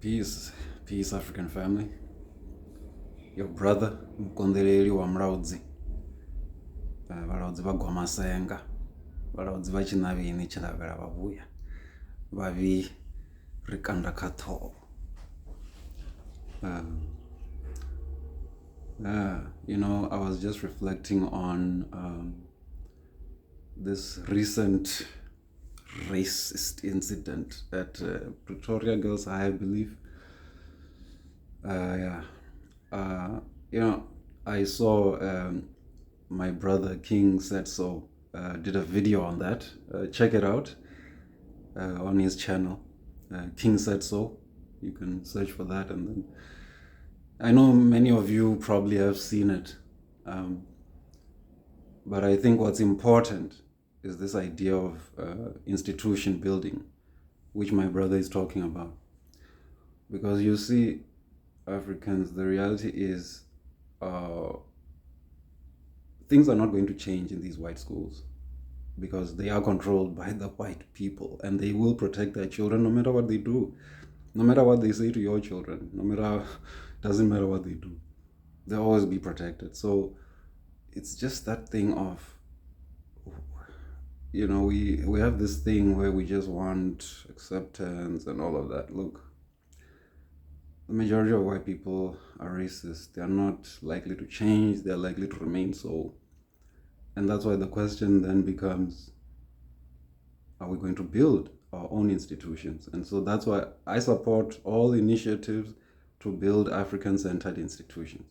Peace, peace, African family. Your brother, mkondeleli wa mraudzi. Varaudzi vagwa masenga. Varaudzi vachinavini chilavera vavuya. Vavi rikanda katho. I was just reflecting on this recent racist incident at Pretoria Girls High, I believe. I saw my brother King Said So did a video on that. Check it out on his channel. King Said So. You can search for that, and then I know many of you probably have seen it. But I think what's important is this idea of institution building, which my brother is talking about. Because you see, Africans, the reality is things are not going to change in these white schools because they are controlled by the white people, and they will protect their children no matter what they do, no matter what they say to your children, doesn't matter what they do, they'll always be protected. So it's just that thing of, we have this thing where we just want acceptance and all of that. Look, the majority of white people are racist. They are not likely to change. They are likely to remain so. And that's why the question then becomes, are we going to build our own institutions? And so that's why I support all initiatives to build African-centered institutions.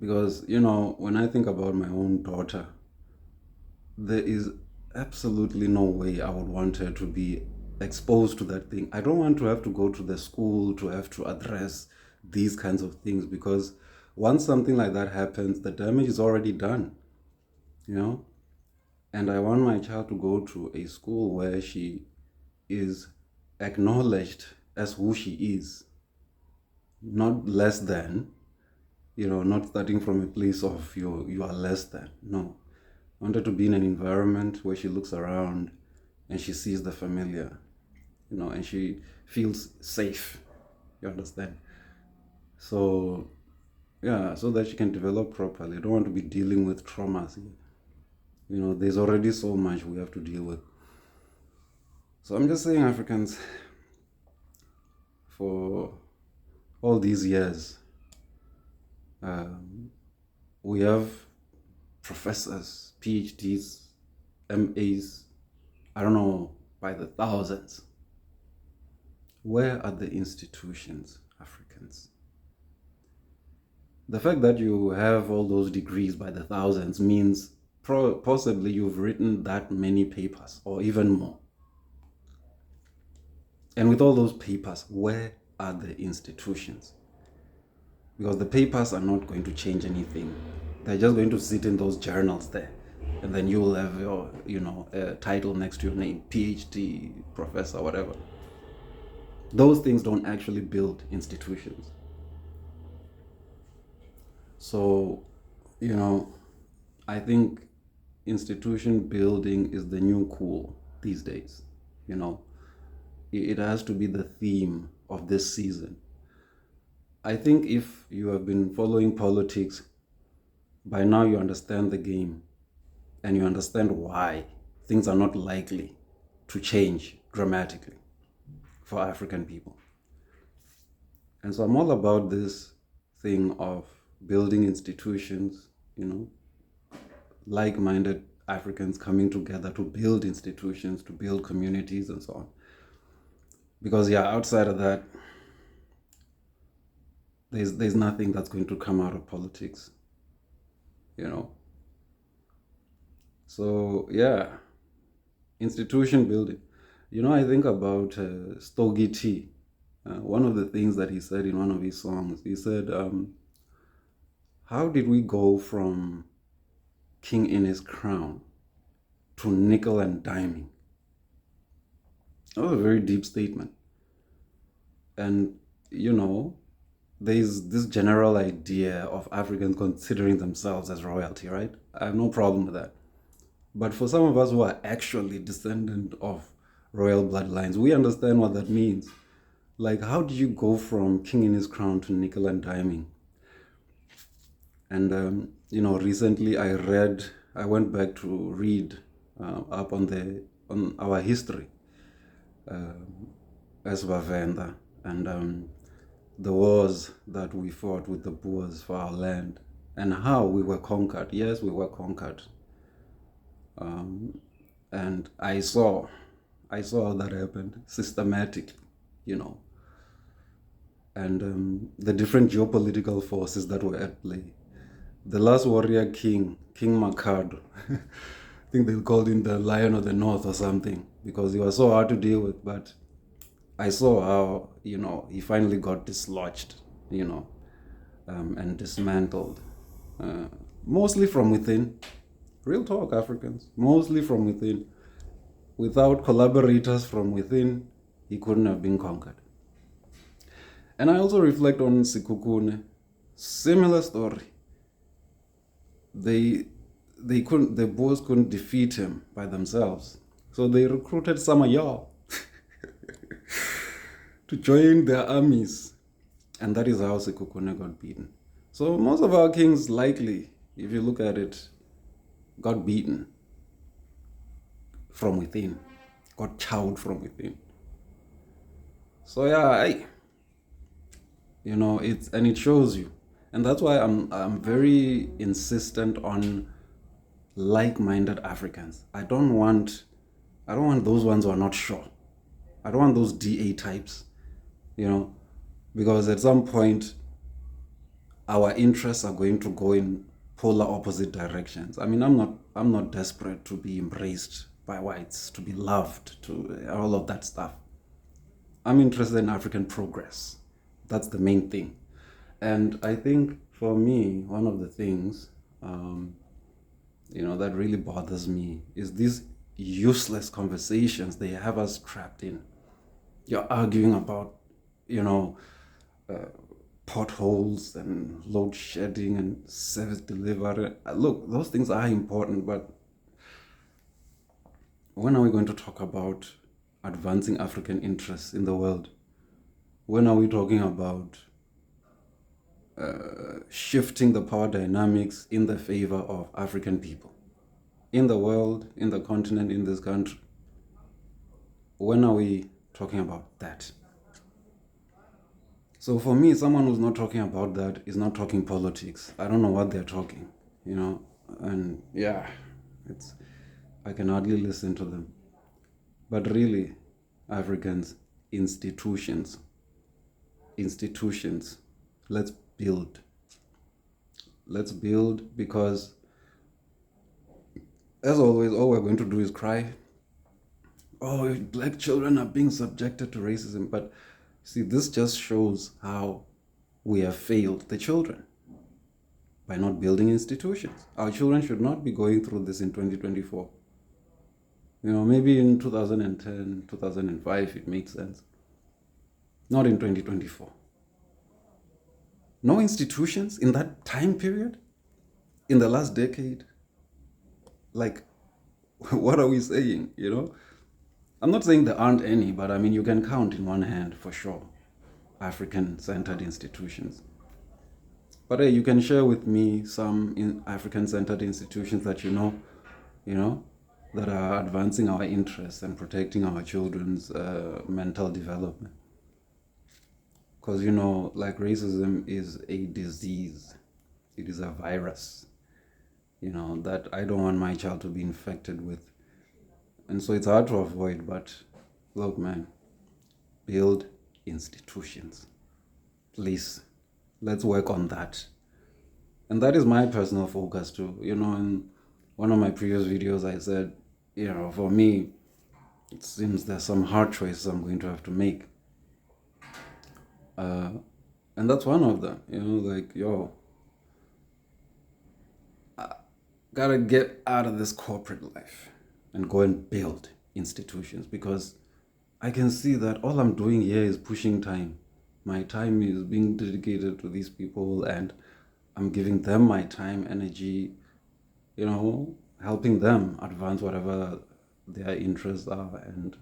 Because, when I think about my own daughter, there is absolutely no way I would want her to be exposed to that thing. I don't want to have to go to the school to have to address these kinds of things, because once something like that happens, the damage is already done, And I want my child to go to a school where she is acknowledged as who she is, not less than, not starting from a place of you are less than. No. I want her to be in an environment where she looks around and she sees the familiar, and she feels safe. You understand? So, so that she can develop properly. I don't want to be dealing with traumas here. There's already so much we have to deal with. So I'm just saying, Africans, for all these years, we have professors, PhDs, MAs, I don't know, by the thousands. Where are the institutions, Africans? The fact that you have all those degrees by the thousands means possibly you've written that many papers or even more. And with all those papers, where are the institutions? Because the papers are not going to change anything. They're just going to sit in those journals there. And then you will have your, a title next to your name, PhD, professor, whatever. Those things don't actually build institutions. So, I think institution building is the new cool these days. It has to be the theme of this season. I think if you have been following politics, by now you understand the game and you understand why things are not likely to change dramatically for African people. And so I'm all about this thing of building institutions, like-minded Africans coming together to build institutions, to build communities and so on. Because outside of that, there's nothing that's going to come out of politics, So institution building. I think about Stogie T. One of the things that he said in one of his songs, he said, how did we go from king in his crown to nickel and diming? That was a very deep statement. And, there's this general idea of Africans considering themselves as royalty, right? I have no problem with that. But for some of us who are actually descendant of royal bloodlines, we understand what that means. Like, how did you go from king in his crown to nickel and diming? And recently I went back to read up on our history as Vavenda, and the wars that we fought with the Boers for our land, and how we were conquered. Yes, we were conquered, and I saw how that happened systematically, you know, and the different geopolitical forces that were at play. The last warrior king, King Makado, I think they called him the Lion of the North or something, because he was so hard to deal with. But I saw how, he finally got dislodged, and dismantled, mostly from within. Real talk, Africans, mostly from within. Without collaborators from within, he couldn't have been conquered. And I also reflect on Sikukune. Similar story. The Boers couldn't defeat him by themselves. So they recruited some of y'all to join their armies. And that is how Sekukune got beaten. So most of our kings, likely, if you look at it, got beaten from within, got chowed from within. So yeah, it shows you. And that's why I'm very insistent on like-minded Africans. I don't want those ones who are not sure. I don't want those DA types, because at some point our interests are going to go in polar opposite directions. I mean, I'm not desperate to be embraced by whites, to be loved, to all of that stuff. I'm interested in African progress. That's the main thing. And I think for me, one of the things, that really bothers me is these useless conversations they have us trapped in. You're arguing about, potholes and load shedding and service delivery. Look, those things are important, but when are we going to talk about advancing African interests in the world? When are we talking about shifting the power dynamics in the favor of African people in the world, in the continent, in this country? When are we talking about that? So for me, someone who's not talking about that is not talking politics. I don't know what they're talking, and yeah, I can hardly listen to them. But really, Africans, institutions, let's build. Let's build, because as always, all we're going to do is cry. Oh, black children are being subjected to racism. But see, this just shows how we have failed the children by not building institutions. Our children should not be going through this in 2024. Maybe in 2010, 2005, it makes sense. Not in 2024. No institutions in that time period, in the last decade. Like, what are we saying, I'm not saying there aren't any, but I mean, you can count in one hand for sure African-centered institutions. But hey, you can share with me some African-centered institutions that that are advancing our interests and protecting our children's mental development. Because, like, racism is a disease. It is a virus, that I don't want my child to be infected with. And so it's hard to avoid, but look, man, build institutions. Please, let's work on that. And that is my personal focus too. In one of my previous videos, I said, for me, it seems there's some hard choices I'm going to have to make. And that's one of them, I gotta get out of this corporate life and go and build institutions, because I can see that all I'm doing here is pushing time. My time is being dedicated to these people, and I'm giving them my time, energy, helping them advance whatever their interests are and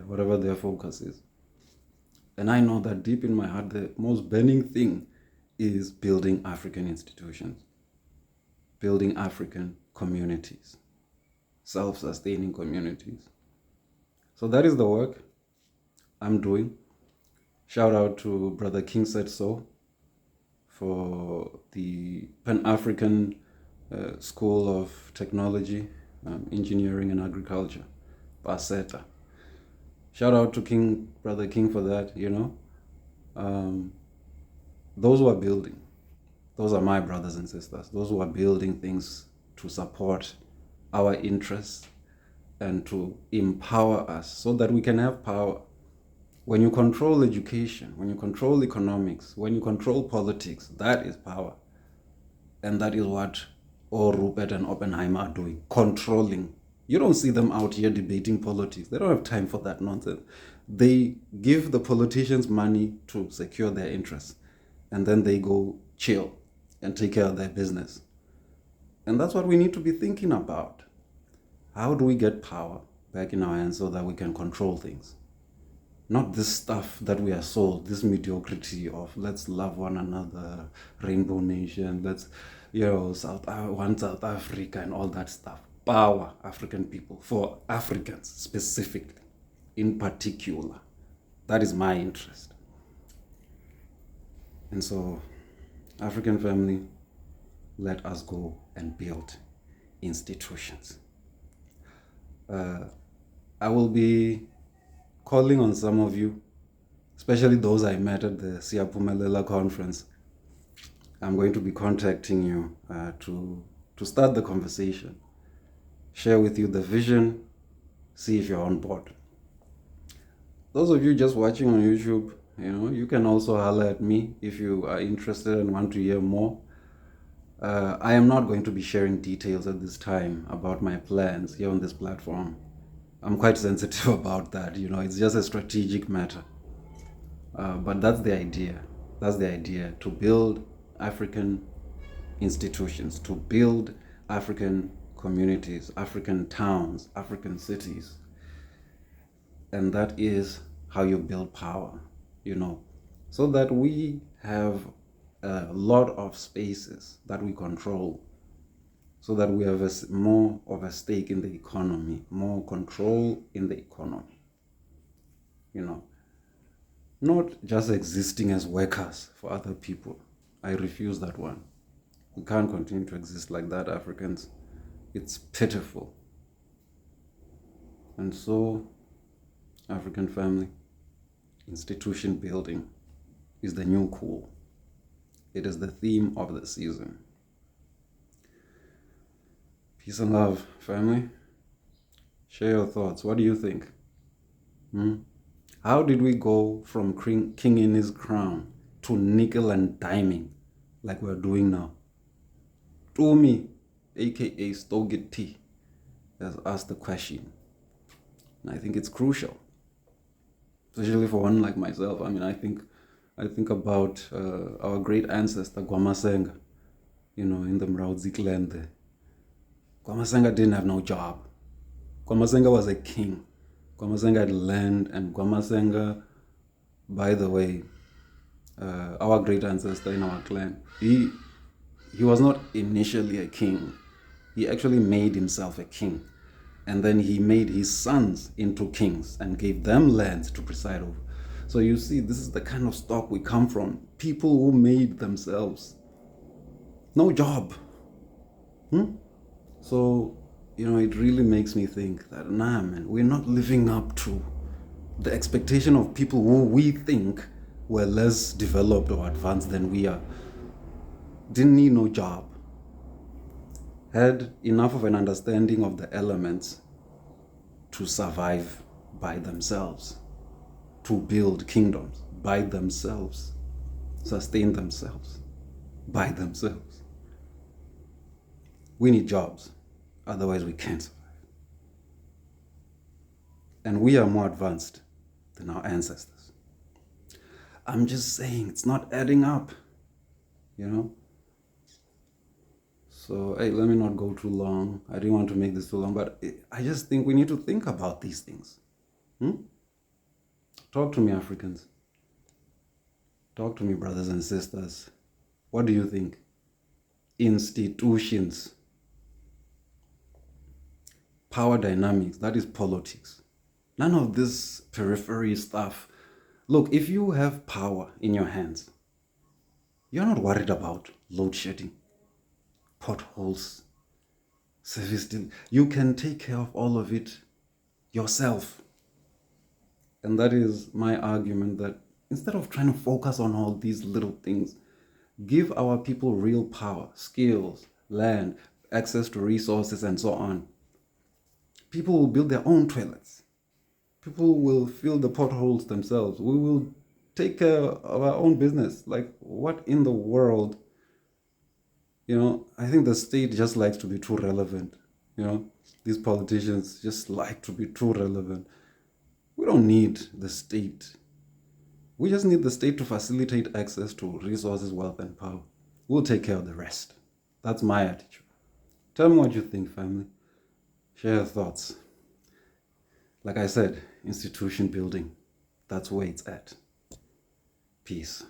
whatever their focus is. And I know that deep in my heart, the most burning thing is building African institutions, building African communities, self-sustaining communities. So that is the work I'm doing. Shout out to Brother King Said So for the Pan-African School of Technology, Engineering and Agriculture, PASETA. Shout out to Brother King for that, those who are building, those are my brothers and sisters, those who are building things to support our interests and to empower us so that we can have power. When you control education, when you control economics, when you control politics, that is power. And that is what all Rupert and Oppenheimer are doing, controlling. You don't see them out here debating politics. They don't have time for that nonsense. They give the politicians money to secure their interests, and then they go chill and take care of their business. And that's what we need to be thinking about. How do we get power back in our hands so that we can control things? Not this stuff that we are sold, this mediocrity of let's love one another, rainbow nation, let's, one South Africa and all that stuff. Power, African people, for Africans specifically, in particular. That is my interest. And so, African family, let us go and build institutions. I will be calling on some of you, especially those I met at the Siyapumelela conference. I'm going to be contacting you to start the conversation, share with you the vision, see if you're on board. Those of you just watching on YouTube, you can also holler at me if you are interested and want to hear more. I am not going to be sharing details at this time about my plans here on this platform. I'm quite sensitive about that, it's just a strategic matter. But that's the idea. That's the idea, to build African institutions, to build African communities, African towns, African cities. And that is how you build power, so that we have a lot of spaces that we control, so that we have more of a stake in the economy, more control in the economy. Not just existing as workers for other people. I refuse that one. We can't continue to exist like that, Africans. It's pitiful. And so, African family, institution building is the new cool. It is the theme of the season. Peace and love, family. Share your thoughts. What do you think? How did we go from king in his crown to nickel and diming like we're doing now? Tumi, aka Stoget T, has asked the question. And I think it's crucial, especially for one like myself. I think about our great ancestor Gwamasenga, in the Mraudzi clan there. Gwamasenga didn't have no job. Gwamasenga was a king. Gwamasenga had land, and Gwamasenga, by the way, our great ancestor in our clan, he was not initially a king. He actually made himself a king. And then he made his sons into kings and gave them lands to preside over. So you see, this is the kind of stock we come from. People who made themselves. No job. So, it really makes me think that, we're not living up to the expectation of people who we think were less developed or advanced than we are. Didn't need no job. Had enough of an understanding of the elements to survive by themselves, to build kingdoms by themselves, sustain themselves by themselves. We need jobs, otherwise we can't survive. And we are more advanced than our ancestors. I'm just saying, it's not adding up, So, hey, let me not go too long. I didn't want to make this too long, but I just think we need to think about these things. Talk to me, Africans. Talk to me, brothers and sisters. What do you think? Institutions, power dynamics, that is politics. None of this periphery stuff. Look, if you have power in your hands, you're not worried about load shedding, potholes, service. You can take care of all of it yourself. And that is my argument, that instead of trying to focus on all these little things, give our people real power, skills, land, access to resources, and so on. People will build their own toilets. People will fill the potholes themselves. We will take care of our own business. Like, what in the world? I think the state just likes to be too relevant. These politicians just like to be too relevant. We don't need the state. We just need the state to facilitate access to resources, wealth, and power. We'll take care of the rest. That's my attitude. Tell me what you think, family. Share your thoughts. Like I said, institution building. That's where it's at. Peace.